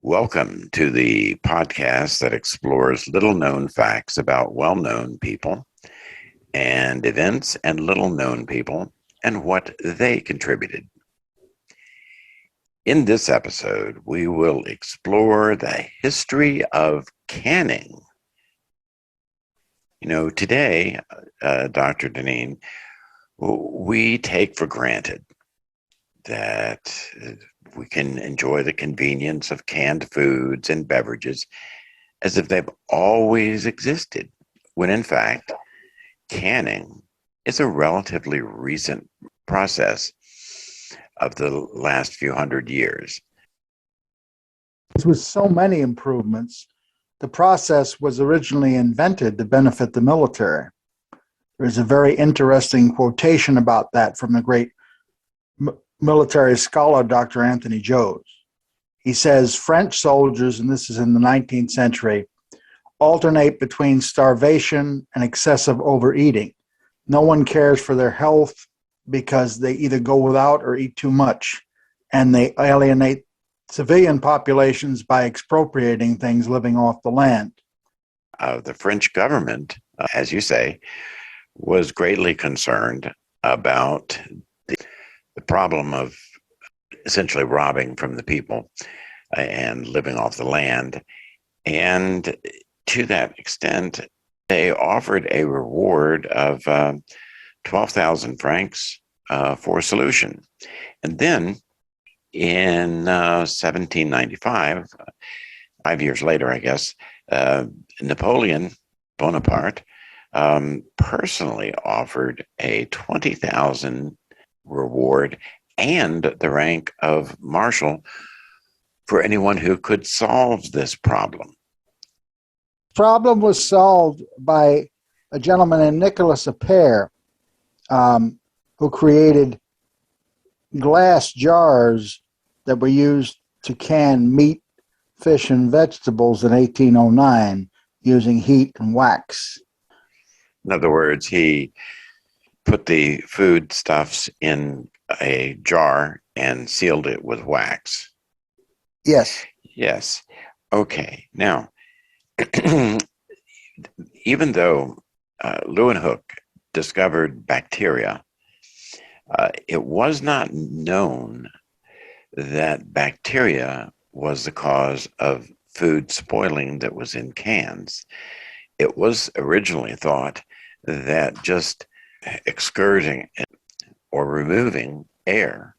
Welcome to the podcast that explores little-known facts about well-known people and events and little-known people and what they contributed. In this episode, we will explore the history of canning. Today, Dr. Dunard, we take for granted that we can enjoy the convenience of canned foods and beverages as if they've always existed, when in fact, canning is a relatively recent process of the last few hundred years. With so many improvements, the process was originally invented to benefit the military. There's a very interesting quotation about that from the great military scholar, Dr. Anthony Jones. He says, French soldiers, and this is in the 19th century, alternate between starvation and excessive overeating. No one cares for their health because they either go without or eat too much, and they alienate civilian populations by expropriating things living off the land. The French government, as you say, was greatly concerned about the problem of essentially robbing from the people and living off the land. And to that extent, they offered a reward of 12,000 francs for a solution. And then in 1795, 5 years later, I guess, Napoleon Bonaparte personally offered a 20,000 reward and the rank of Marshal for anyone who could solve this problem. The problem was solved by a gentleman named Nicolas Appert, who created glass jars that were used to can meat, fish, and vegetables in 1809 using heat and wax. In other words, he put the foodstuffs in a jar and sealed it with wax. Yes. Yes. Okay. Now, even though Leeuwenhoek discovered bacteria, it was not known that bacteria was the cause of food spoiling that was in cans. It was originally thought that just excurting or removing air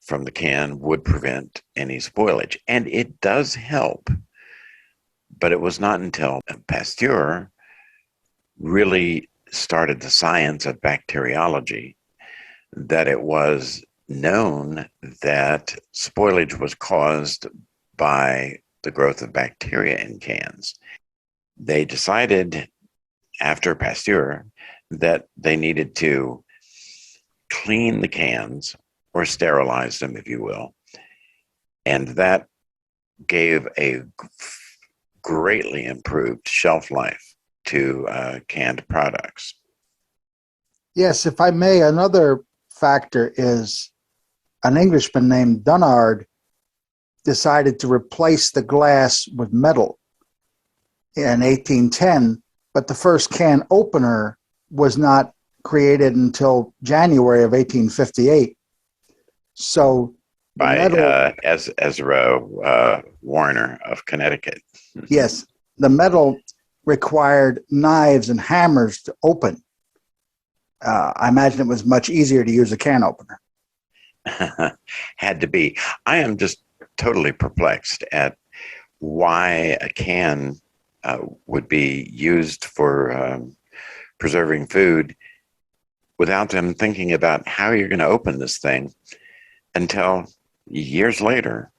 from the can would prevent any spoilage. And it does help. But it was not until Pasteur really started the science of bacteriology that it was known that spoilage was caused by the growth of bacteria in cans. They decided after Pasteur that they needed to clean the cans or sterilize them, if you will. And that gave a greatly improved shelf life to canned products. Yes, if I may, another factor is an Englishman named Dunard decided to replace the glass with metal in 1810, but the first can opener was not created until January of 1858. So by Ezra Warner of Connecticut. Yes, the metal required knives and hammers to open. I imagine it was much easier to use a can opener. Had to be. I am just totally perplexed at why a can would be used for preserving food without them thinking about how you're going to open this thing until years later.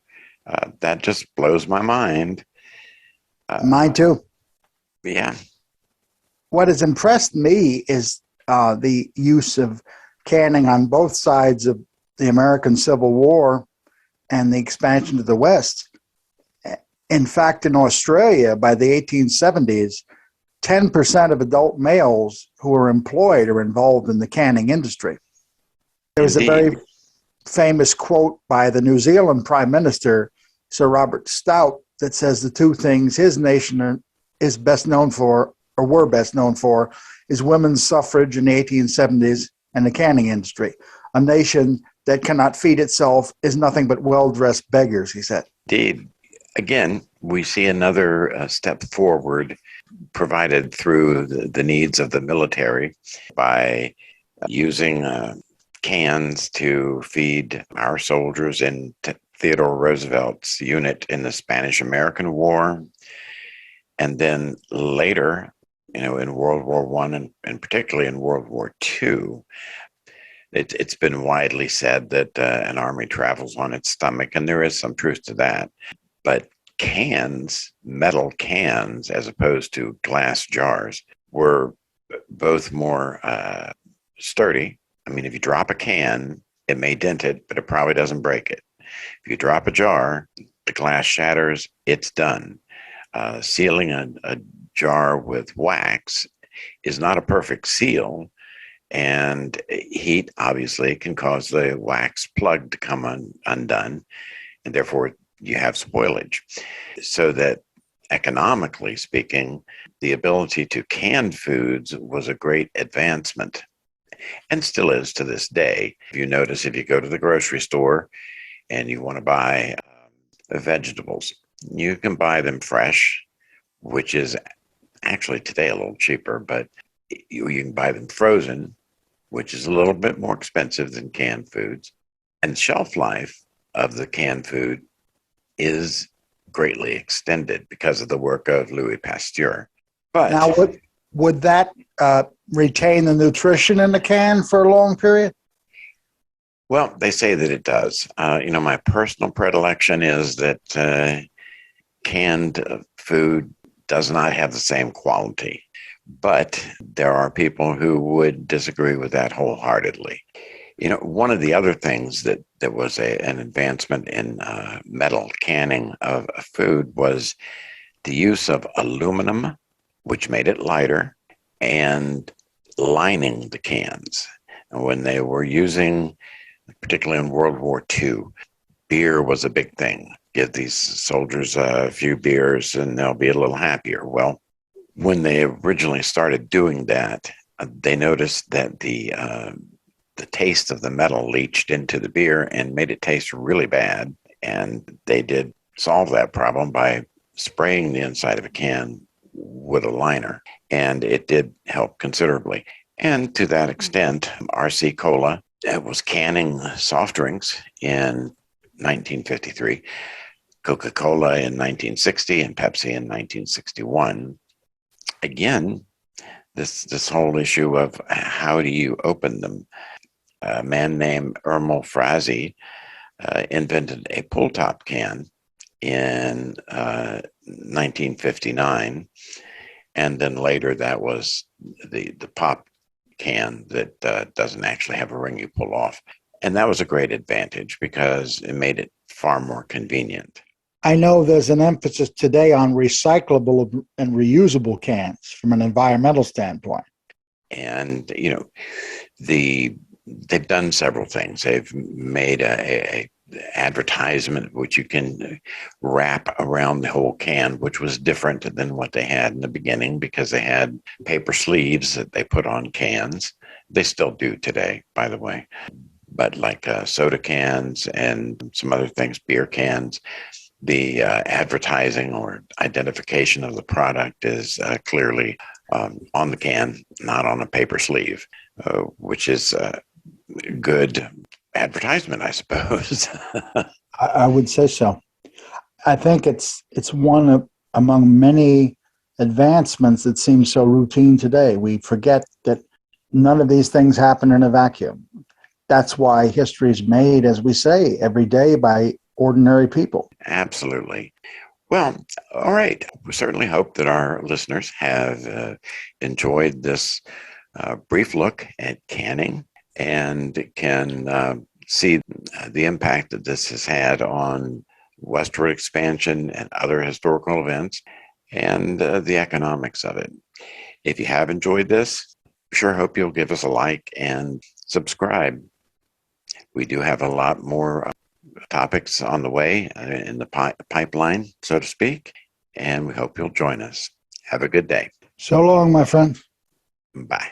That just blows my mind. Mine too. Yeah. What has impressed me is the use of canning on both sides of the American Civil War and the expansion to the West. In fact, in Australia, by the 1870s, 10% of adult males who were employed are involved in the canning industry. There was a very famous quote by the New Zealand Prime Minister, Sir Robert Stout, that says the two things his nation is best known for, or were best known for, is women's suffrage in the 1870s and the canning industry. A nation that cannot feed itself is nothing but well-dressed beggars, he said. Indeed. Again, we see another step forward provided through the needs of the military by using cans to feed our soldiers in Theodore Roosevelt's unit in the Spanish-American War. And then later, in World War I and particularly in World War II, it's been widely said that an army travels on its stomach, and there is some truth to that. But cans, metal cans, as opposed to glass jars, were both more sturdy. I mean, if you drop a can, it may dent it, but it probably doesn't break it. If you drop a jar, the glass shatters, it's done. Sealing a jar with wax is not a perfect seal, and heat obviously can cause the wax plug to come undone, and therefore you have spoilage. So that economically speaking, the ability to can foods was a great advancement, and still is to this day. If you notice, if you go to the grocery store and you want to buy vegetables, you can buy them fresh, which is actually today a little cheaper, but you can buy them frozen, which is a little bit more expensive than canned foods. And the shelf life of the canned food is greatly extended because of the work of Louis Pasteur. But now, would that retain the nutrition in the can for a long period? Well, they say that it does. My personal predilection is that canned food does not have the same quality. But there are people who would disagree with that wholeheartedly. One of the other things that was an advancement in metal canning of food was the use of aluminum, which made it lighter, and lining the cans. And when they were using, particularly in World War II, beer was a big thing. Give these soldiers a few beers and they'll be a little happier. Well, when they originally started doing that, they noticed that the taste of the metal leached into the beer and made it taste really bad. And they did solve that problem by spraying the inside of a can with a liner. And it did help considerably. And to that extent, RC Cola was canning soft drinks in 1953, Coca-Cola in 1960, and Pepsi in 1961. Again, this whole issue of how do you open them. A man named Frazee invented a pull-top can in 1959, and then later that was the pop can that doesn't actually have a ring you pull off. And that was a great advantage because it made it far more convenient. I know there's an emphasis today on recyclable and reusable cans from an environmental standpoint. And, they've done several things. They've made a advertisement which you can wrap around the whole can, which was different than what they had in the beginning because they had paper sleeves that they put on cans. They still do today, by the way. But like soda cans and some other things, beer cans, the advertising or identification of the product is clearly on the can, not on a paper sleeve, which is good advertisement, I suppose. I would say so. I think it's one among many advancements that seem so routine today. We forget that none of these things happen in a vacuum. That's why history is made, as we say, every day by ordinary people. Absolutely. Well, all right. We certainly hope that our listeners have enjoyed this brief look at canning and can see the impact that this has had on westward expansion and other historical events and the economics of it. If you have enjoyed this, sure hope you'll give us a like and subscribe. We do have a lot more topics on the way in the pipeline, so to speak, and we hope you'll join us. Have a good day. So long, my friend. Bye.